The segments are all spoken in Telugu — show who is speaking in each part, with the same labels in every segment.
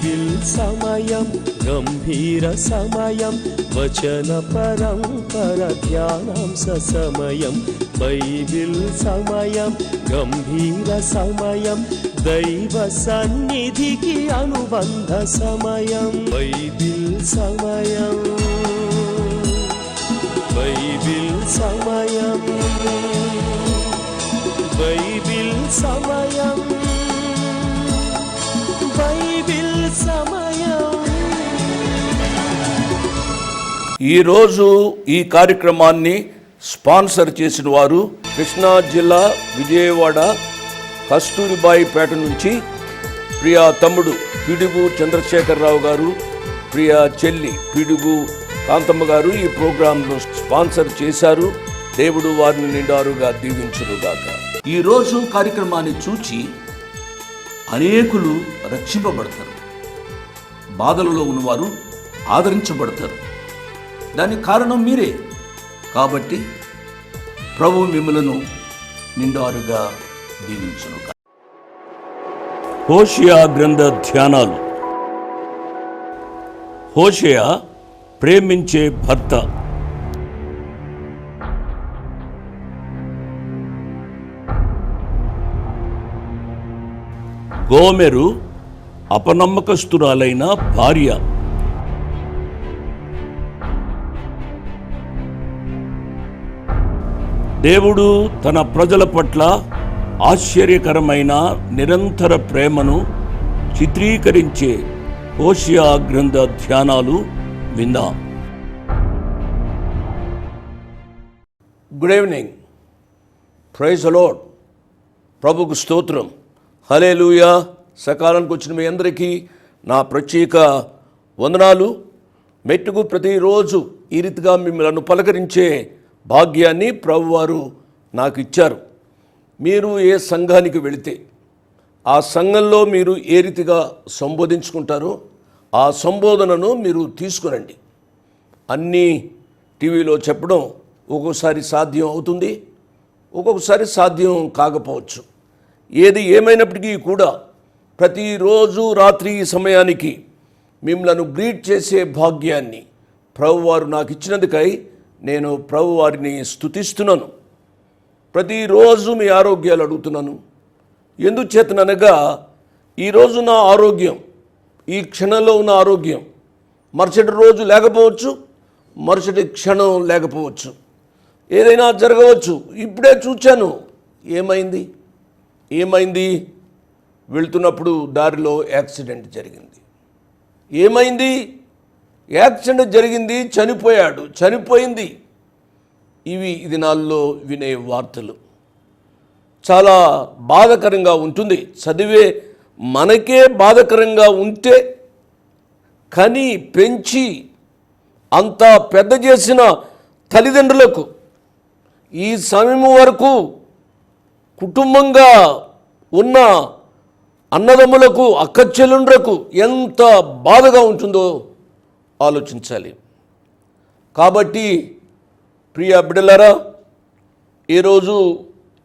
Speaker 1: బైబిల్ సమయం గంభీర సమయం వచన పరంపర ధ్యానాంశ సమయం బైబిల్ సమయం గంభీర సమయం దైవ సన్నిధికి అనుబంధ సమయం బైబిల్ సమయం బైబిల్ సమయం బైబిల్ సమయం బైబిల్ సమయం.
Speaker 2: ఈరోజు ఈ కార్యక్రమాన్ని స్పాన్సర్ చేసిన వారు కృష్ణా జిల్లా విజయవాడ కస్తూరిబాయిపేట నుంచి ప్రియా తమ్ముడు పిడుగు చంద్రశేఖరరావు గారు, ప్రియా చెల్లి పిడుగు కాంతమ్మ గారు ఈ ప్రోగ్రాంను స్పాన్సర్ చేశారు. దేవుడు వారిని నిండారుగా దీవించునుగాక. ఈరోజు కార్యక్రమాన్ని చూచి అనేకులు రక్షింపబడతారు, బాధలలో ఉన్నవారు ఆదరించబడతారు. దానికి కారణం మీరే. కాబట్టి ప్రభు మిమ్మలను నిండారుగా దీవించును. హోషేయ గ్రంథ ధ్యానాలు. హోషేయ ప్రేమించే భర్త. గోమెరు అపనమ్మకస్తురాలైన భార్య. దేవుడు తన ప్రజల పట్ల ఆశ్చర్యకరమైన నిరంతర ప్రేమను చిత్రీకరించే హోషేయ గ్రంథ ధ్యానాలు విందాం. Good evening. Praise the Lord. ప్రభుకు స్తోత్రం. హల్లెలూయా. సకాలానికి వచ్చిన మీ అందరికీ నా ప్రత్యేక వందనాలు. మెట్టుకు ప్రతిరోజు ఈ రీతిగా మిమ్మల్ని పలకరించే భాగ్యాన్ని ప్రభువారు నాకు ఇచ్చారు. మీరు ఏ సంఘానికి వెళితే ఆ సంఘంలో మీరు ఏ రీతిగా సంబోధించుకుంటారో ఆ సంబోధనను మీరు తీసుకురండి. అన్నీ టీవీలో చెప్పడం ఒక్కొక్కసారి సాధ్యం అవుతుంది, ఒక్కొక్కసారి సాధ్యం కాకపోవచ్చు. ఏది ఏమైనప్పటికీ కూడా ప్రతిరోజు రాత్రి ఈ సమయానికి మిమ్మల్ని గ్రీట్ చేసే భాగ్యాన్ని ప్రభువారు నాకు ఇచ్చినందుకై నేను ప్రభువారిని స్తుతిస్తున్నాను. ప్రతిరోజు మీ ఆరోగ్యాలు అడుగుతున్నాను. ఎందుచేతననగా ఈరోజు నా ఆరోగ్యం, ఈ క్షణంలో ఉన్న ఆరోగ్యం మరుసటి రోజు లేకపోవచ్చు, మరుసటి క్షణం లేకపోవచ్చు, ఏదైనా జరగవచ్చు. ఇప్పుడే చూచాను. ఏమైంది? వెళ్తున్నప్పుడు దారిలో యాక్సిడెంట్ జరిగింది. ఏమైంది? యాక్సిడెంట్ జరిగింది, చనిపోయింది. ఇవి ఈ దినాల్లో వినే వార్తలు. చాలా బాధాకరంగా ఉంటుంది. చదివే మనకే బాధాకరంగా ఉంటే కని పెంచి అంతా పెద్ద చేసిన తల్లిదండ్రులకు ఈ సమయం వరకు కుటుంబంగా ఉన్న అన్నదమ్ములకు, అక్కచెల్లుండ్రకు ఎంత బాధగా ఉంటుందో ఆలోచించాలి. కాబట్టి ప్రియ బిడ్డలారా, ఈరోజు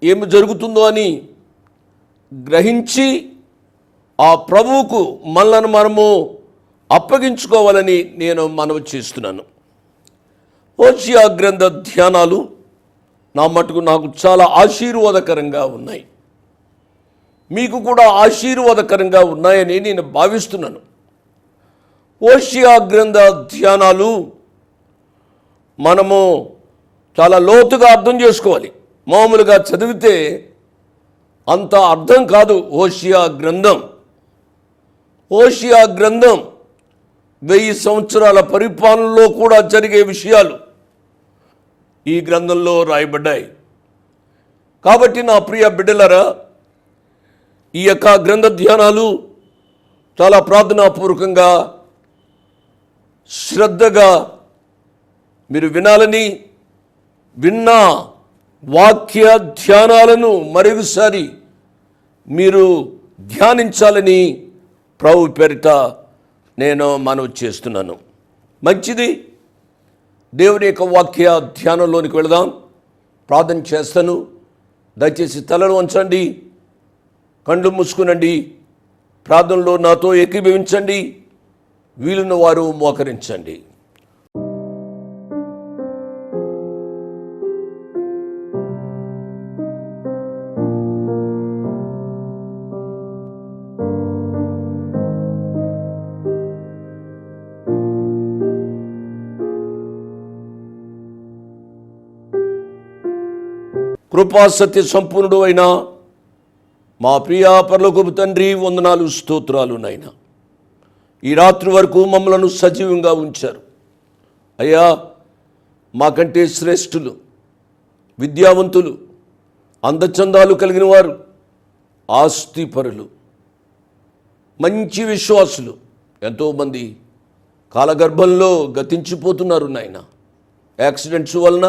Speaker 2: ఏమి జరుగుతుందో అని గ్రహించి ఆ ప్రభువుకు మనలను మనము అప్పగించుకోవాలని నేను మనవి చేస్తున్నాను. హోషేయ గ్రంథ ధ్యానాలు నా మటుకు నాకు చాలా ఆశీర్వాదకరంగా ఉన్నాయి. మీకు కూడా ఆశీర్వాదకరంగా ఉన్నాయని నేను భావిస్తున్నాను. హోషేయ గ్రంథ ధ్యానాలు మనము చాలా లోతుగా అర్థం చేసుకోవాలి. మామూలుగా చదివితే అంత అర్థం కాదు. హోషేయ గ్రంథం 1000 సంవత్సరాల పరిపాలనలో కూడా జరిగే విషయాలు ఈ గ్రంథంలో రాయబడ్డాయి. కాబట్టి నా ప్రియ బిడ్డలారా, ఈ యొక్క గ్రంథ ధ్యానాలు చాలా ప్రార్థనాపూర్వకంగా శ్రద్ధగా మీరు వినాలని, విన్న వాక్య ధ్యానాలను మరొకసారి మీరు ధ్యానించాలని ప్రభు పేరిట నేను మనవి చేస్తున్నాను. మంచిది. దేవుని యొక్క వాక్య ధ్యానంలోనికి వెళదాం. ప్రార్థన చేస్తాను. దయచేసి తలలు వంచండి, కళ్ళు మూసుకునండి. ప్రార్థనలో నాతో ఏకీభవించండి. వీలున్న వారు మోకరించండి. కృపా సత్య సంపూర్ణుడు అయిన మా ప్రియ పరలోకపు తండ్రి, వందనాలు, స్తోత్రాలు నాయనా. ఈ రాత్రి వరకు మమ్మలను సజీవంగా ఉంచారు అయ్యా. మాకంటే శ్రేష్ఠులు, విద్యావంతులు, అందచందాలు కలిగిన వారు, ఆస్తిపరులు, మంచి విశ్వాసులు ఎంతోమంది కాలగర్భంలో గతించిపోతున్నారు నాయన. యాక్సిడెంట్స్ వలన,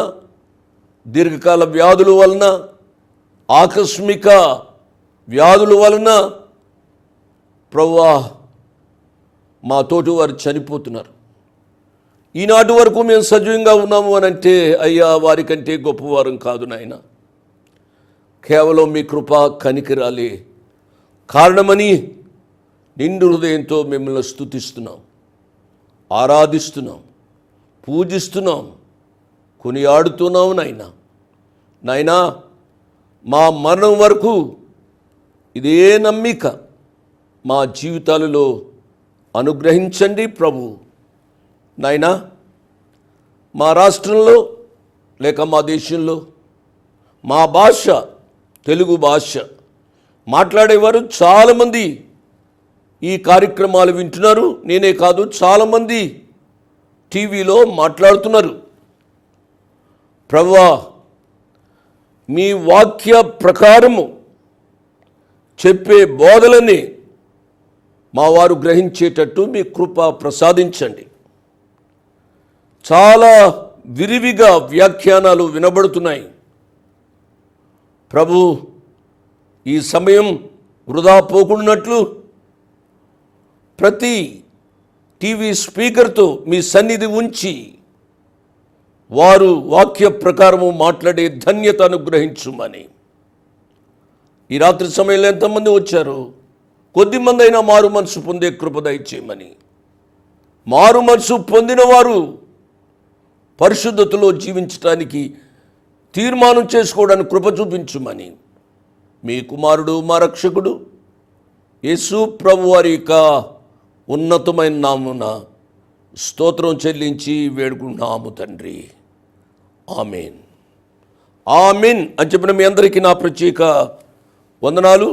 Speaker 2: దీర్ఘకాల వ్యాధుల వలన, ఆకస్మిక వ్యాధుల వలన ప్రభువా మా తోటి వారు చనిపోతున్నారు. ఈనాటి వరకు మేము సజీవంగా ఉన్నాము అని అంటే అయ్యా, వారికంటే గొప్పవారం కాదు నాయన. కేవలం మీ కృపా కనికరాలే కారణమని నిండు హృదయంతో మిమ్మల్ని స్తుతిస్తున్నాం, ఆరాధిస్తున్నాం, పూజిస్తున్నాం, కొనియాడుతున్నాం నాయనా. నాయనా, మా మరణం వరకు ఇదే నమ్మిక మా జీవితాలలో అనుగ్రహించండి ప్రభు. నాయనా, మా రాష్ట్రంలో లేక మా దేశంలో మా భాష, తెలుగు భాష మాట్లాడేవారు చాలామంది ఈ కార్యక్రమాలు వింటున్నారు. నేనే కాదు, చాలామంది టీవీలో మాట్లాడుతున్నారు. ప్రభువా, మీ వాక్య ప్రకారము చెప్పే బోధలని మా వారు గ్రహించేటట్టు మీ కృప ప్రసాదించండి. చాలా విరివిగా వ్యాఖ్యానాలు వినబడుతున్నాయి ప్రభు. ఈ సమయం వృధా పోకున్నట్లు ప్రతి టీవీ స్పీకర్తో మీ సన్నిధి ఉంచి వారు వాక్య ప్రకారము మాట్లాడే ధన్యత అనుగ్రహించుమని. ఈ రాత్రి సమయంలో ఎంతమంది వచ్చారు? కొద్దిమంది అయినా మారు మనసు పొందే కృప దయచేయమని. మారు మనసు పొందిన వారు పరిశుద్ధతలో జీవించడానికి తీర్మానం చేసుకోవడానికి కృప చూపించుమని మీ కుమారుడు, మా రక్షకుడు యేసు ప్రభు వారి యొక్క ఉన్నతమైన నామున స్తోత్రం చెల్లించి వేడుకుంటున్నాము తండ్రి. ఆమేన్, ఆమేన్ అని చెప్పిన మీ అందరికీ నా ప్రత్యేక వందనాలు.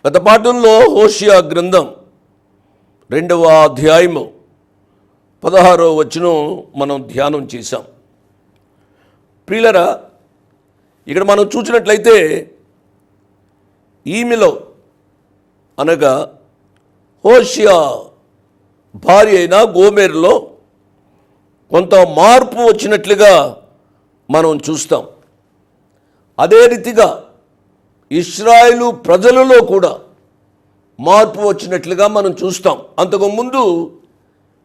Speaker 2: గత పాఠంలో హోషియా గ్రంథం 2వ అధ్యాయము 16వ వచనం మనం ధ్యానం చేశాం. ప్రియులరా, ఇక్కడ మనం చూసినట్లయితే ఈమెలో అనగా హోషియా భార్య అయిన గోమెరులో కొంత మార్పు వచ్చినట్లుగా మనం చూస్తాం. అదే రీతిగా ఇశ్రాయేలు ప్రజలలో కూడా మార్పు వచ్చినట్లుగా మనం చూస్తాం. అంతకుముందు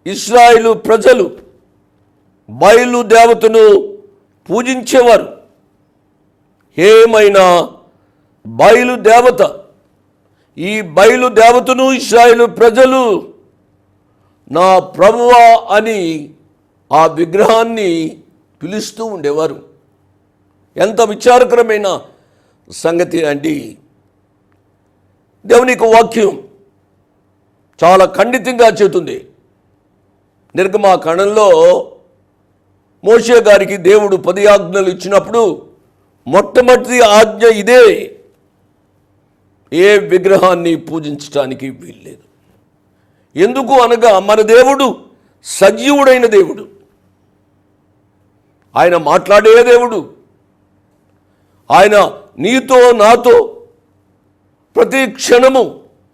Speaker 2: ఇశ్రాయేలు ప్రజలు బయలు దేవతను పూజించేవారు. ఏమైనా బయలు దేవత, ఈ బయలు దేవతను ఇశ్రాయేలు ప్రజలు నా ప్రభువా అని ఆ విగ్రహాన్ని పిలుస్తూ ఉండేవారు. ఎంత విచారకరమైన సంగతి అండి. దేవుని యొక్క వాక్యం చాలా ఖండితంగా చెబుతుంది. నిర్గమాకాండంలో మోషే గారికి దేవుడు 10 ఆజ్ఞలు ఇచ్చినప్పుడు మొట్టమొదటి ఆజ్ఞ ఇదే: ఏ విగ్రహాన్ని పూజించడానికి వీల్లేదు. ఎందుకు అనగా మన దేవుడు సజీవుడైన దేవుడు, ఆయన మాట్లాడే దేవుడు, ఆయన నీతో నాతో ప్రతి క్షణము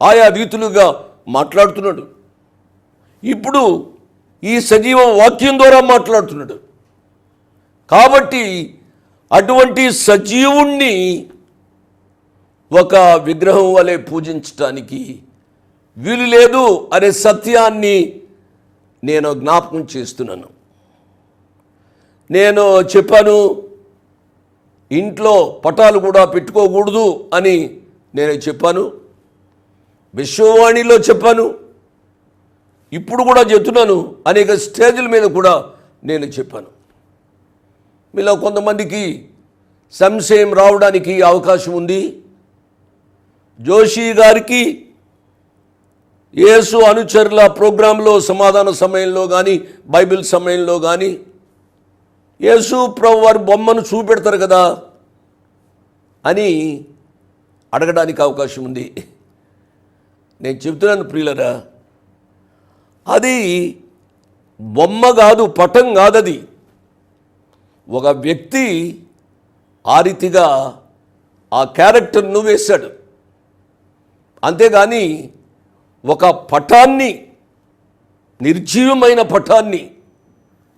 Speaker 2: ఆయా రీతులుగా మాట్లాడుతున్నాడు. ఇప్పుడు ఈ సజీవ వాక్యం ద్వారా మాట్లాడుతున్నాడు. కాబట్టి అటువంటి సజీవుణ్ణి ఒక విగ్రహం వలె పూజించటానికి వీలు లేదు అనే సత్యాన్ని నేను జ్ఞాపకం చేస్తున్నాను. నేను చెప్పాను, ఇంట్లో పటాలు కూడా పెట్టుకోకూడదు అని నేను చెప్పాను. విశ్వవాణిలో చెప్పాను, ఇప్పుడు కూడా చెప్తున్నాను, అనేక స్టేజ్ల మీద కూడా నేను చెప్పాను. మీలో కొంతమందికి సంశయం రావడానికి అవకాశం ఉంది. జోషి గారికి యేసు అనుచరుల ప్రోగ్రాంలో సమాధాన సమయంలో కానీ బైబిల్ సమయంలో కానీ యేసు ప్రభు వారి బొమ్మను చూపెడతారు కదా అని అడగడానికి అవకాశం ఉంది. నేను చెప్తున్నాను ప్రియులరా, అది బొమ్మ కాదు, పటం కాదది. ఒక వ్యక్తి ఆ రీతిగా ఆ క్యారెక్టర్ను వేశాడు. అంతేగాని ఒక పటాన్ని, నిర్జీవమైన పటాన్ని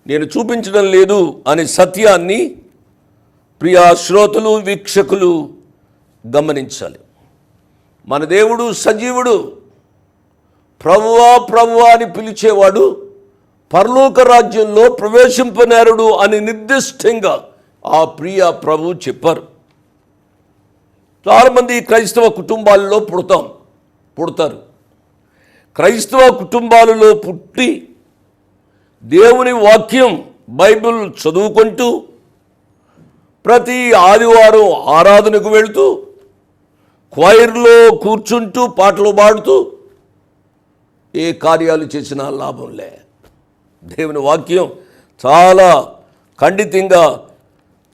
Speaker 2: నేను చూపించడం లేదు అనే సత్యాన్ని ప్రియా శ్రోతలు, వీక్షకులు గమనించాలి. మన దేవుడు సజీవుడు. ప్రభువా ప్రభువా అని పిలిచేవాడు పరలోక రాజ్యంలో ప్రవేశింపనేరుడు అని నిర్దిష్టంగా ఆ ప్రియ ప్రభు చెప్పారు. చాలామంది క్రైస్తవ కుటుంబాలలో పుడతారు. క్రైస్తవ కుటుంబాలలో పుట్టి దేవుని వాక్యం బైబిల్ చదువుకుంటూ ప్రతి ఆదివారం ఆరాధనకు వెళుతూ క్వైర్లో కూర్చుంటూ పాటలు పాడుతూ ఏ కార్యాలు చేసినా లాభంలే. దేవుని వాక్యం చాలా ఖండితంగా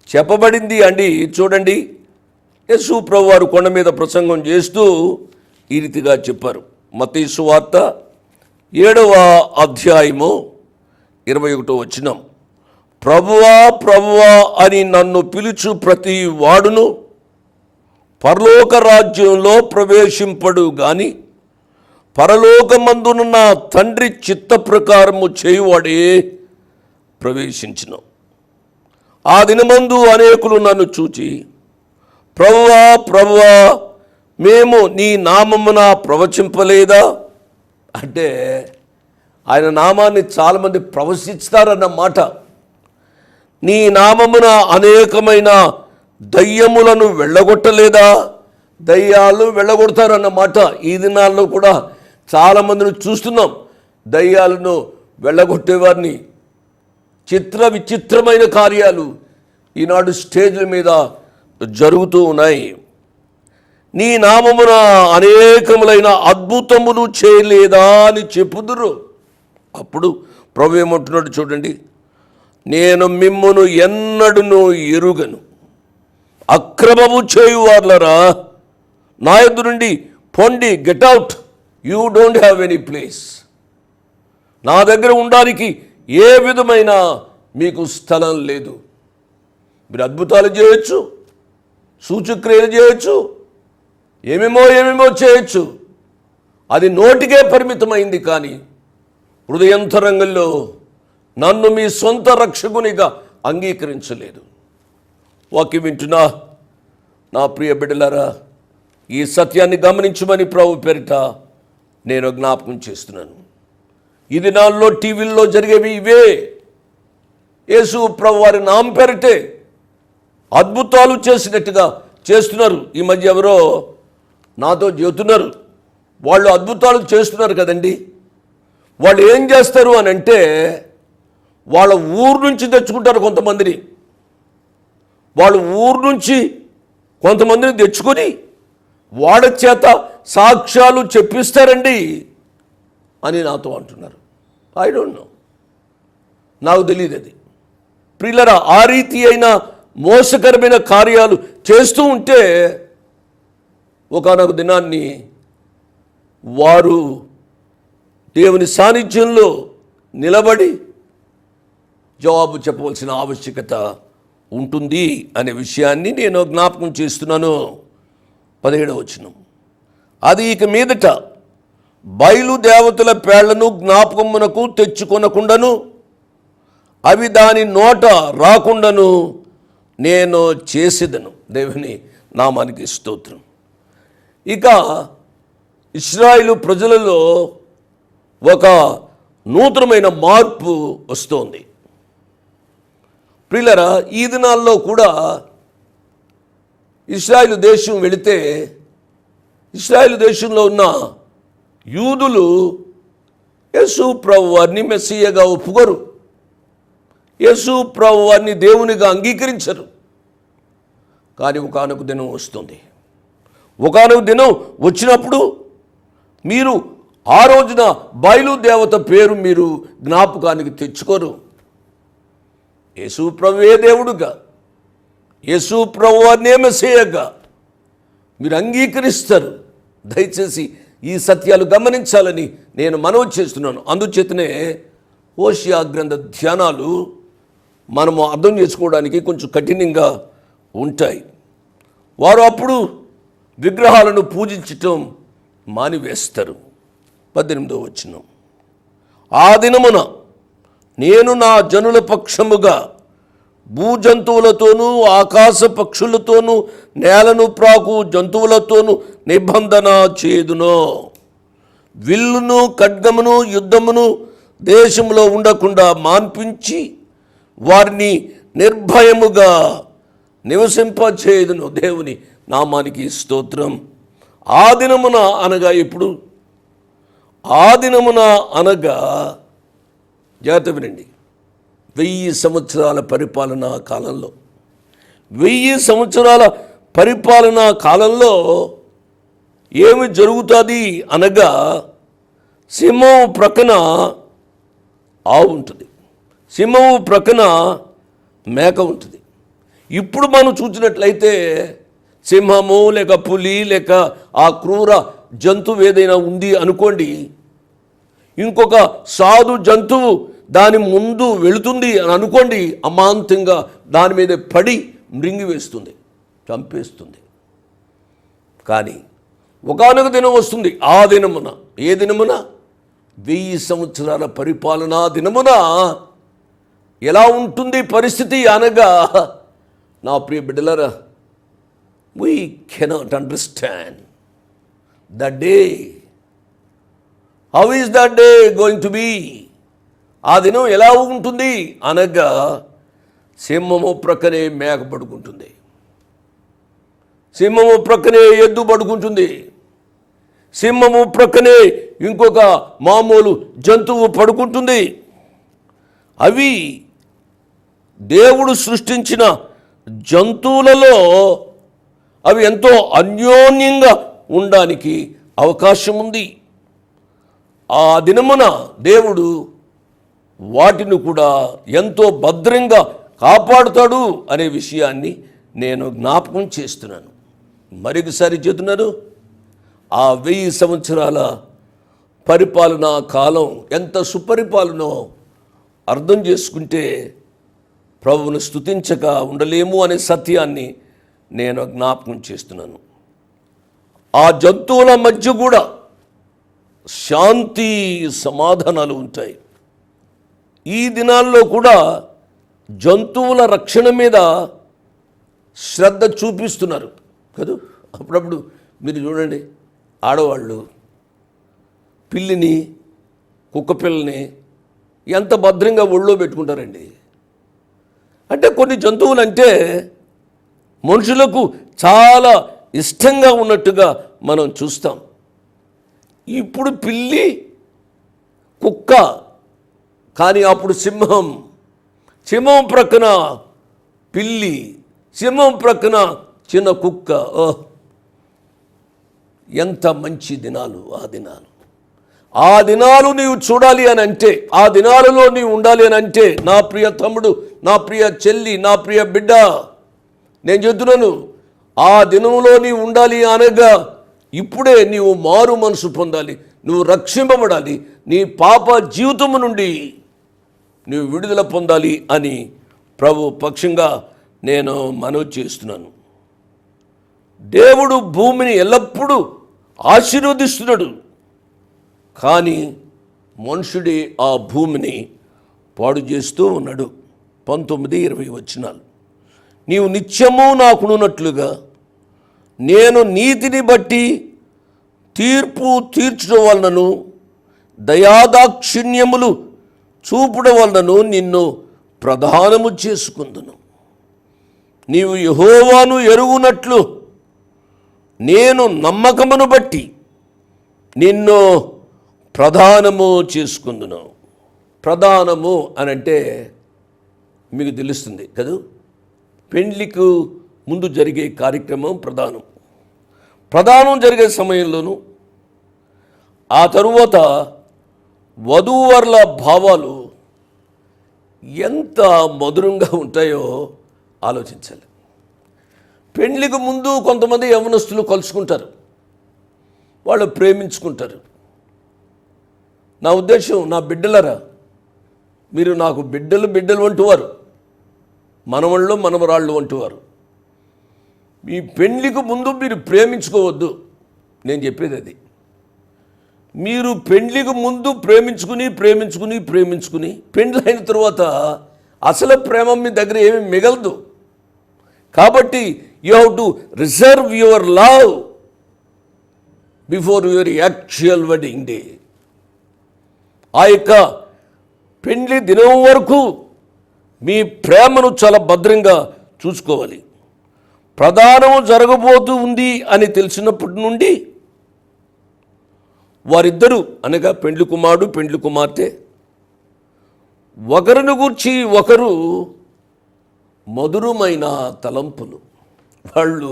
Speaker 2: చెప్పబడింది అండి. చూడండి, యేసు ప్రభు వారు కొండ మీద ప్రసంగం చేస్తూ ఈ రీతిగా చెప్పారు. మత్తయి సువార్త 7వ అధ్యాయము 21వ వచనం. ప్రభువా ప్రభువా అని నన్ను పిలుచు ప్రతి వాడును పరలోక రాజ్యంలో ప్రవేశింపడు గాని పరలోకమందున్న తండ్రి చిత్త ప్రకారము చేయువాడే ప్రవేశించును. ఆ దినమందు అనేకులు నన్ను చూచి, ప్రభువా ప్రభువా మేము నీ నామమున ప్రవచింపలేదా? అంటే ఆయన నామాన్ని చాలామంది ప్రవశిస్తారన్నమాట. నీ నామమున అనేకమైన దయ్యములను వెళ్ళగొట్టలేదా? దయ్యాలు వెళ్ళగొడతారన్నమాట. ఈ దినాల్లో కూడా చాలామందిని చూస్తున్నాం, దయ్యాలను వెళ్ళగొట్టేవారిని. విచిత్రమైన కార్యాలు ఈనాడు స్టేజ్ల మీద జరుగుతూ ఉన్నాయి. నీ నామమున అనేకములైన అద్భుతములు చేయలేదా అని చెప్పుదురు. అప్పుడు ప్రభు ఏమంటున్నాడు చూడండి, నేను మిమ్మును ఎన్నడును ఎరుగను, అక్రమము చేయువార్లరా నా యొద్ద నుండి పొండి, get out, you don't have any place. నా దగ్గర ఉండడానికి ఏ విధమైన మీకు స్థలం లేదు. మీరు అద్భుతాలు చేయొచ్చు, సూచక్రియలు చేయొచ్చు, ఏమేమో చేయొచ్చు. అది నోటికే పరిమితమైంది, కానీ హృదయంతరంగంలో నన్ను మీ సొంత రక్షకునిగా అంగీకరించలేదు. వాక్యం వింటున్నా నా ప్రియ బిడ్డలారా, ఈ సత్యాన్ని గమనించమని ప్రభు పేరిట నేను జ్ఞాపకం చేస్తున్నాను. ఈ దినాల్లో టీవీల్లో జరిగేవి ఇవే. యేసు ప్రభు వారి నామ పేరిటే అద్భుతాలు చేసినట్టుగా చేస్తున్నారు. ఈ మధ్య ఎవరో నాతో చెబుతున్నారు, వాళ్ళు అద్భుతాలు చేస్తున్నారు కదండి, వాళ్ళు ఏం చేస్తారు అని అంటే వాళ్ళ ఊరు నుంచి తెచ్చుకుంటారు కొంతమందిని. వాళ్ళు ఊరు నుంచి కొంతమందిని తెచ్చుకొని వాళ్ళ చేత సాక్ష్యాలు చెప్పిస్తారండి అని నాతో అంటున్నారు. ఐ డోంట్ నో, నాకు తెలియదు అది. ప్రియులరా, ఆ రీతి అయిన మోసకరమైన కార్యాలు చేస్తూ ఉంటే ఒకానొక దినాన్ని వారు దేవుని సాన్నిధ్యంలో నిలబడి జవాబు చెప్పవలసిన ఆవశ్యకత ఉంటుంది అనే విషయాన్ని నేను జ్ఞాపకం చేస్తున్నాను. 17వ వచనం. అది ఇక మీదట బయలుదేవతల పేళ్లను జ్ఞాపకమునకు తెచ్చుకొనకుండాను అవి దాని నోట రాకుండాను నేను చేసేదను. దేవుని నామానికి స్తోత్రం. ఇక ఇశ్రాయేలు ప్రజలలో ఒక నూతనమైన మార్పు వస్తోంది. ప్రియులరా, ఈ దినాల్లో కూడా ఇశ్రాయేలు దేశం వెళితే ఇశ్రాయేలు దేశంలో ఉన్న యూదులు యేసు ప్రభువారిని మెస్సియాగా ఒప్పుకోరు, యేసు ప్రభువారిని దేవునిగా అంగీకరించరు. కానీ ఒకానొక దినం వస్తుంది. ఒకానొక దినం వచ్చినప్పుడు మీరు ఆ రోజున బయలుదేవత పేరు మీరు జ్ఞాపకానికి తెచ్చుకోరు. యేసు ప్రభువే దేవుడుగా, యేసు ప్రభువారినే మెస్సియాగా మీరు అంగీకరిస్తారు. దయచేసి ఈ సత్యాలు గమనించాలని నేను మనవి చేస్తున్నాను. అందుచేతనే హోషేయ గ్రంథ ధ్యానాలు మనము అర్థం చేసుకోవడానికి కొంచెం కఠినంగా ఉంటాయి. వారు అప్పుడు విగ్రహాలను పూజించటం మానివేస్తారు. 18వ వచనం, ఆ దినమున నేను నా జనుల పక్షముగా భూజంతువులతోనూ ఆకాశ పక్షులతోనూ నేలను ప్రాకు జంతువులతోనూ నిబంధన చేయుదును. విల్లును ఖడ్గమును యుద్ధమును దేశంలో ఉండకుండా మాన్పించి వారిని నిర్భయముగా నివసింపచేయుదును. దేవుని నామానికి స్తోత్రం. ఆ దినమున అనగా ఇప్పుడు, ఆ దినమున అనగా జాగ్రత్త వినండి, 1000 సంవత్సరాల పరిపాలనా కాలంలో, 1000 సంవత్సరాల పరిపాలనా కాలంలో ఏమి జరుగుతుంది అనగా, సింహం ప్రక్కన ఆవు ఉంటుంది, సింహం ప్రక్కన మేక ఉంటుంది. ఇప్పుడు మనం చూసినట్లయితే సింహము లేక పులి లేక ఆ క్రూర జంతువు ఏదైనా ఉంది అనుకోండి, ఇంకొక సాధు జంతువు దాని ముందు వెళుతుంది అని అనుకోండి, అమాంతంగా దాని మీద పడి మృంగివేస్తుంది, చంపేస్తుంది. కానీ ఒకానొక దినం వస్తుంది, ఆ దినమున, ఏ దినమున? 1000 సంవత్సరాల పరిపాలనా దినమున ఎలా ఉంటుంది పరిస్థితి అనగా, నా ప్రియ బిడ్డలారా, we cannot understand the day. How is that day going to be? ఆ దినం ఎలా ఉంటుంది అనగా, సింహము ప్రక్కనే మేక పడుకుంటుంది, సింహము ప్రక్కనే ఎద్దు పడుకుంటుంది, సింహము ప్రక్కనే ఇంకొక మామూలు జంతువు పడుకుంటుంది. అవి దేవుడు సృష్టించిన జంతువులలో అవి ఎంతో అన్యోన్యంగా ఉండడానికి అవకాశం ఉంది. ఆ దినమున దేవుడు వాటిని కూడా ఎంతో భద్రంగా కాపాడుతాడు అనే విషయాన్ని నేను జ్ఞాపకం చేస్తున్నాను. మరొకసారి చెబుతున్నారు, ఆ 1000 సంవత్సరాల పరిపాలనా కాలం ఎంత సుపరిపాలనో అర్థం చేసుకుంటే ప్రభువును స్తుతించక ఉండలేము అనే సత్యాన్ని నేను జ్ఞాపకం చేస్తున్నాను. ఆ జంతువుల మధ్య కూడా శాంతి సమాధానాలు ఉంటాయి. ఈ దినాల్లో కూడా జంతువుల రక్షణ మీద శ్రద్ధ చూపిస్తున్నారు కదా. అప్పుడప్పుడు మీరు చూడండి, ఆడవాళ్ళు పిల్లిని, కుక్క పిల్లని ఎంత భద్రంగా ఒళ్ళో పెట్టుకుంటారండి. అంటే కొన్ని జంతువులు అంటే మనుషులకు చాలా ఇష్టంగా ఉన్నట్టుగా మనం చూస్తాం. ఇప్పుడు పిల్లి, కుక్క, కానీ అప్పుడు సింహం, సింహం ప్రక్కన పిల్లి, సింహం ప్రక్కన చిన్న కుక్క. ఎంత మంచి దినాలు ఆ దినాలు. ఆ దినాలు నీవు చూడాలి అని అంటే, ఆ దినాలలో నీవు ఉండాలి అని అంటే, నా ప్రియ తమ్ముడు, నా ప్రియ చెల్లి, నా ప్రియ బిడ్డ, నేను చెప్తున్నాను, ఆ దినంలో నీవు ఉండాలి అనగా ఇప్పుడే నీవు మారు మనసు పొందాలి, నువ్వు రక్షింపబడాలి, నీ పాప జీవితము నుండి నువ్వు విడుదల పొందాలి అని ప్రభు పక్షంగా నేను మనవి చేస్తున్నాను. దేవుడు భూమిని ఎల్లప్పుడూ ఆశీర్వదిస్తున్నాడు, కానీ మనుషుడే ఆ భూమిని పాడు చేస్తూ ఉన్నాడు. 19-20 వచనాలు, నీవు నిత్యము నాకునున్నట్లుగా నేను నీతిని బట్టి తీర్పు తీర్చడం వలనను దయాదాక్షిణ్యములు చూపడం వలనను నిన్ను ప్రధానము చేసుకుందును. నీవు యెహోవాను ఎరుగునట్లు నేను నమ్మకమును బట్టి నిన్ను ప్రధానము చేసుకుందును. ప్రధానము అనంటే మీకు తెలుస్తుంది కదా, పెండ్లికి ముందు జరిగే కార్యక్రమం ప్రధానం. ప్రధానం జరిగే సమయంలోనూ ఆ తరువాత వధూవరుల భావాలు ఎంత మధురంగా ఉంటాయో ఆలోచించాలి. పెండ్లికి ముందు కొంతమంది యవ్వనస్తులు కలుసుకుంటారు, వాళ్ళు ప్రేమించుకుంటారు. నా ఉద్దేశం, నా బిడ్డలరా, మీరు నాకు బిడ్డలు అంటువారు, మనవళ్ళు మనవరాళ్ళు అంటువారు. మీ పెండ్లికి ముందు మీరు ప్రేమించుకోవద్దు. నేను చెప్పేది అది. మీరు పెండ్లికి ముందు ప్రేమించుకుని పెండ్లైన తర్వాత అసలు ప్రేమ మీ దగ్గర ఏమీ మిగలదు. కాబట్టి you have to reserve your love before your actual wedding day. ఆ యొక్క పెండ్లి దినం వరకు మీ ప్రేమను చాలా భద్రంగా చూసుకోవాలి. ప్రధానం జరగబోతూ ఉంది అని తెలిసినప్పటి నుండి వారిద్దరూ, అనగా పెండ్లి కుమారుడు పెండ్లి కుమార్తె, ఒకరిని గూర్చి ఒకరు మధురమైన తలంపులు, వాళ్ళు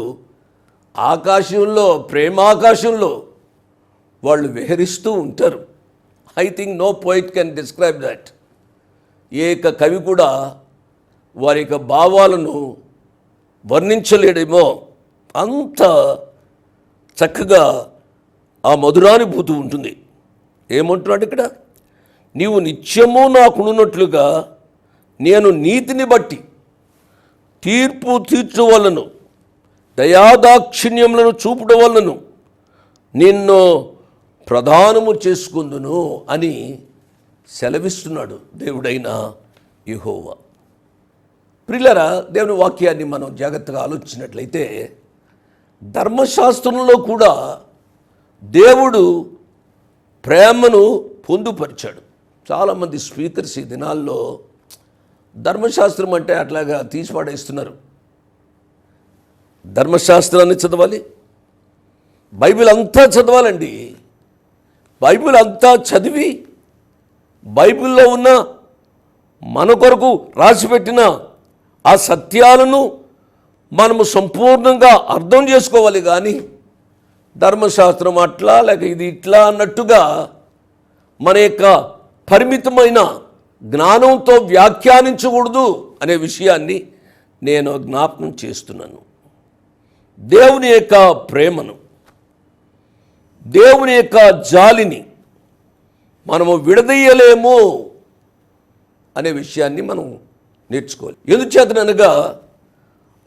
Speaker 2: ఆకాశంలో, ప్రేమాకాశంలో వాళ్ళు విహరిస్తూ ఉంటారు. I think no poet can describe that. ఏక కవి కూడా వారి యొక్క భావాలను వర్ణించలేడేమో, అంత చక్కగా ఆ మధురానుభూతి ఉంటుంది. ఏమంటున్నాడు ఇక్కడ? నీవు నిత్యము నాకున్నట్లుగా నేను నీతిని బట్టి తీర్పు తీర్చవలను, దయాదాక్షిణ్యములను చూపుట వలను నిన్ను ప్రధానము చేసుకుందును అని సెలవిస్తున్నాడు దేవుడైన యెహోవా. ప్రియులారా, దేవుని వాక్యాన్ని మనం జాగ్రత్తగా ఆలోచించినట్లయితే ధర్మశాస్త్రంలో కూడా దేవుడు ప్రేమను పొందుపరిచాడు. చాలామంది స్పీకర్స్ ఈ దినాల్లో ధర్మశాస్త్రం అంటే అట్లాగా తీసిపాడేస్తున్నారు. ధర్మశాస్త్రాన్ని చదవాలి, బైబిల్ అంతా చదవాలండి. బైబిల్ అంతా చదివి బైబిల్లో ఉన్న మన కొరకు రాసిపెట్టిన ఆ సత్యాలను మనము సంపూర్ణంగా అర్థం చేసుకోవాలి. కానీ ధర్మశాస్త్రం అట్లా లేక ఇది ఇట్లా అన్నట్టుగా మన యొక్క పరిమితమైన జ్ఞానంతో వ్యాఖ్యానించకూడదు అనే విషయాన్ని నేను జ్ఞాపకం చేస్తున్నాను. దేవుని యొక్క ప్రేమను, దేవుని యొక్క జాలిని మనము విడదీయలేము అనే విషయాన్ని మనం నేర్చుకోవాలి. ఎందుచేతనగా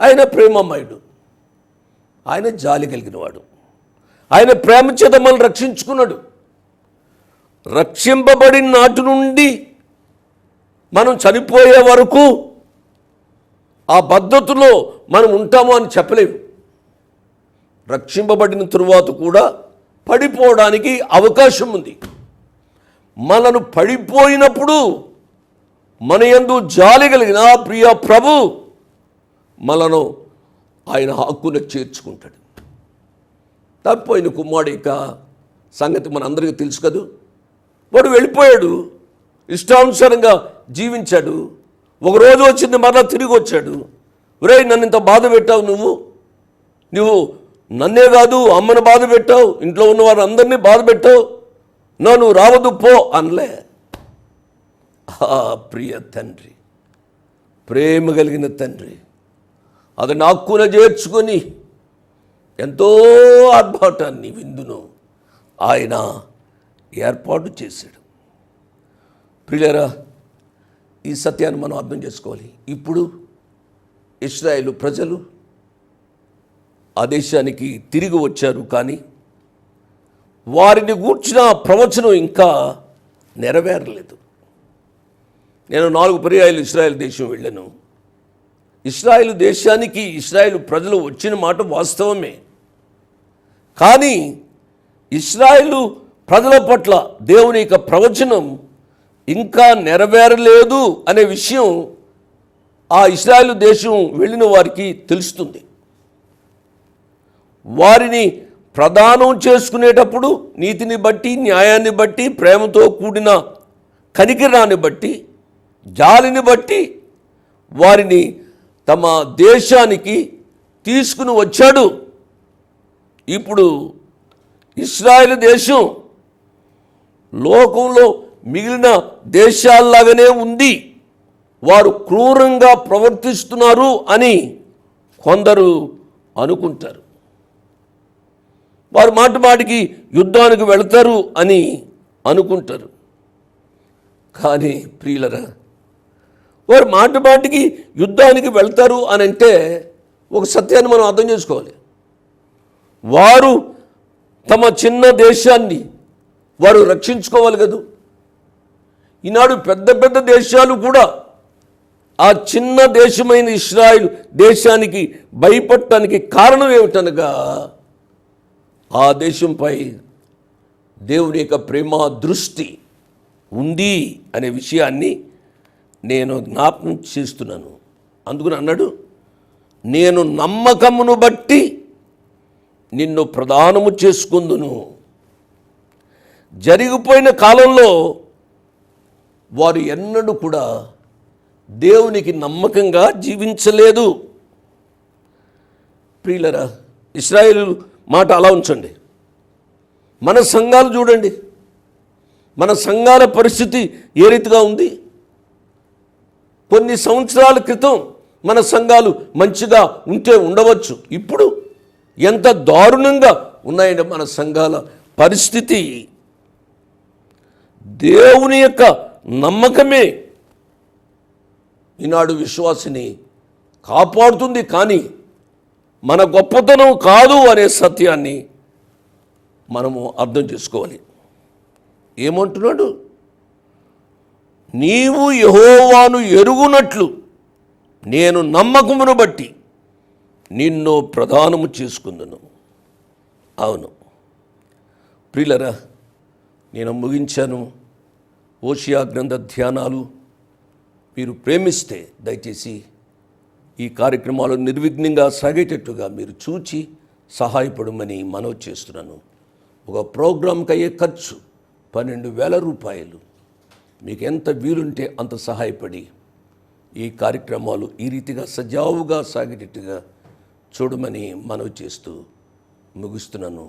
Speaker 2: ఆయన ప్రేమమయుడు, ఆయన జాలి కలిగినవాడు, ఆయన ప్రేమ చేత మనల్ని రక్షించుకున్నాడు. రక్షింపబడిన నాటి నుండి మనం చనిపోయే వరకు ఆ పద్ధతిలో మనం ఉంటాము అని చెప్పలేము. రక్షింపబడిన తరువాత కూడా పడిపోవడానికి అవకాశం ఉంది. మనను పడిపోయినప్పుడు మన యందు జాలి కలిగిన ప్రియ ప్రభు మనను ఆయన హక్కును చేర్చుకుంటాడు. తప్పిపోయిన కుమారుడి యొక్క సంగతి మన అందరికీ తెలుసు కదూ. వాడు వెళ్ళిపోయాడు, ఇష్టానుసారంగా జీవించాడు. ఒకరోజు వచ్చింది, మరలా తిరిగి వచ్చాడు. ఒరే, నన్ను ఇంత బాధ పెట్టావు, నువ్వు నన్నే కాదు అమ్మను బాధ పెట్టావు, ఇంట్లో ఉన్న వారు అందరినీ బాధ పెట్టావు, నువ్వు రావద్దు పో అనలే. ఆ ప్రియ తండ్రి, ప్రేమ కలిగిన తండ్రి అది నాక్కున చేర్చుకొని ఎంతో ఆర్భాటాన్ని, విందును ఆయన ఏర్పాటు చేశాడు. ప్రియులారా, ఈ సత్యాన్ని మనం అర్థం చేసుకోవాలి. ఇప్పుడు ఇశ్రాయేలు ప్రజలు ఆ దేశానికి తిరిగి వచ్చారు, కానీ వారిని గూర్చిన ప్రవచనం ఇంకా నెరవేరలేదు. నేను 4 పర్యాయాలు ఇశ్రాయేలు దేశం వెళ్ళాను. ఇశ్రాయేలు దేశానికి ఇశ్రాయేలు ప్రజలు వచ్చిన మాట వాస్తవమే, కానీ ఇశ్రాయేలు ప్రజల పట్ల దేవుని యొక్క ప్రవచనం ఇంకా నెరవేరలేదు అనే విషయం ఆ ఇశ్రాయేలు దేశం వెళ్ళిన వారికి తెలుస్తుంది. వారిని ప్రదానం చేసుకునేటప్పుడు నీతిని బట్టి, న్యాయాన్ని బట్టి, ప్రేమతో కూడిన కనికరాన్ని బట్టి, జాలిని బట్టి వారిని తమ దేశానికి తీసుకుని వచ్చాడు. ఇప్పుడు ఇశ్రాయేలు దేశం లోకంలో మిగిలిన దేశాల్లాగానే ఉంది, వారు క్రూరంగా ప్రవర్తిస్తున్నారు అని కొందరు అనుకుంటారు. వారు మాటికి యుద్ధానికి వెళతారు అని అనుకుంటారు. కానీ ప్రియులరా, వారు మాటికి యుద్ధానికి వెళ్తారు అని అంటే ఒక సత్యాన్ని మనం అర్థం చేసుకోవాలి. వారు తమ చిన్న దేశాన్ని వారు రక్షించుకోవాలి కదా. ఈనాడు పెద్ద పెద్ద దేశాలు కూడా ఆ చిన్న దేశమైన ఇశ్రాయేలు దేశానికి భయపడటానికి కారణం ఏమిటనగా ఆ దేశంపై దేవుని యొక్క ప్రేమ దృష్టి ఉంది అనే విషయాన్ని నేను జ్ఞాపకం చేస్తున్నాను. అందుకని అన్నాడు, నేను నమ్మకమును బట్టి నిన్ను ప్రదానము చేసుకుందును. జరిగిపోయిన కాలంలో వారు ఎన్నడూ కూడా దేవునికి నమ్మకంగా జీవించలేదు. ప్రియులరా, ఇశ్రాయేలు మాట అలా ఉంచండి. మన సంఘాలు చూడండి, మన సంఘాల పరిస్థితి ఏ రీతిగా ఉంది. కొన్ని సంవత్సరాల క్రితం మన సంఘాలు మంచిగా ఉంటే ఉండవచ్చు, ఇప్పుడు ఎంత దారుణంగా ఉన్నాయంటే మన సంఘాల పరిస్థితి. దేవుని యొక్క నమ్మకమే ఈనాడు విశ్వాసిని కాపాడుతుంది, కానీ మన గొప్పతనం కాదు అనే సత్యాన్ని మనము అర్థం చేసుకోవాలి. ఏమంటున్నాడు? నీవు యెహోవాను ఎరుగునట్లు నేను నమ్మకమును బట్టి నిన్ను ప్రదానము చేసుకుందును. అవును ప్రియులరా, నేను ముగించాను. ఓషియా గ్రంథ ధ్యానాలు మీరు ప్రేమిస్తే దయచేసి ఈ కార్యక్రమాలు నిర్విఘ్నంగా సాగేటట్టుగా మీరు చూచి సహాయపడమని మనవి చేస్తున్నాను. ఒక ప్రోగ్రాంకి అయ్యే ఖర్చు 12,000 రూపాయలు. మీకు ఎంత వీలుంటే అంత సహాయపడి ఈ కార్యక్రమాలు ఈ రీతిగా సజావుగా సాగేటట్టుగా చూడమని మనవి చేస్తూ ముగిస్తున్నాను.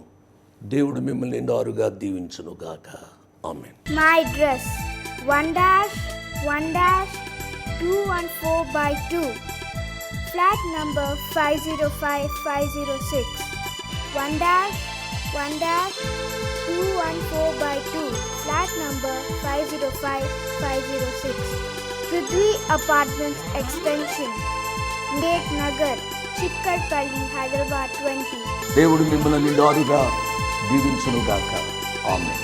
Speaker 2: దేవుడు మిమ్మల్ని నిండారుగా దీవించునుగాక. ఆమేన్.
Speaker 3: My address 1-1-214/2, flat number 505506. 1-1-214/2, flat number 505506. Prithvi Apartments Extension, Gate Nagar, Chikkadpalli, Hyderabad 20.
Speaker 2: దేవుడు మిమ్మల్ని నిండారుగా దీవించునుగాక. ఆమేన్.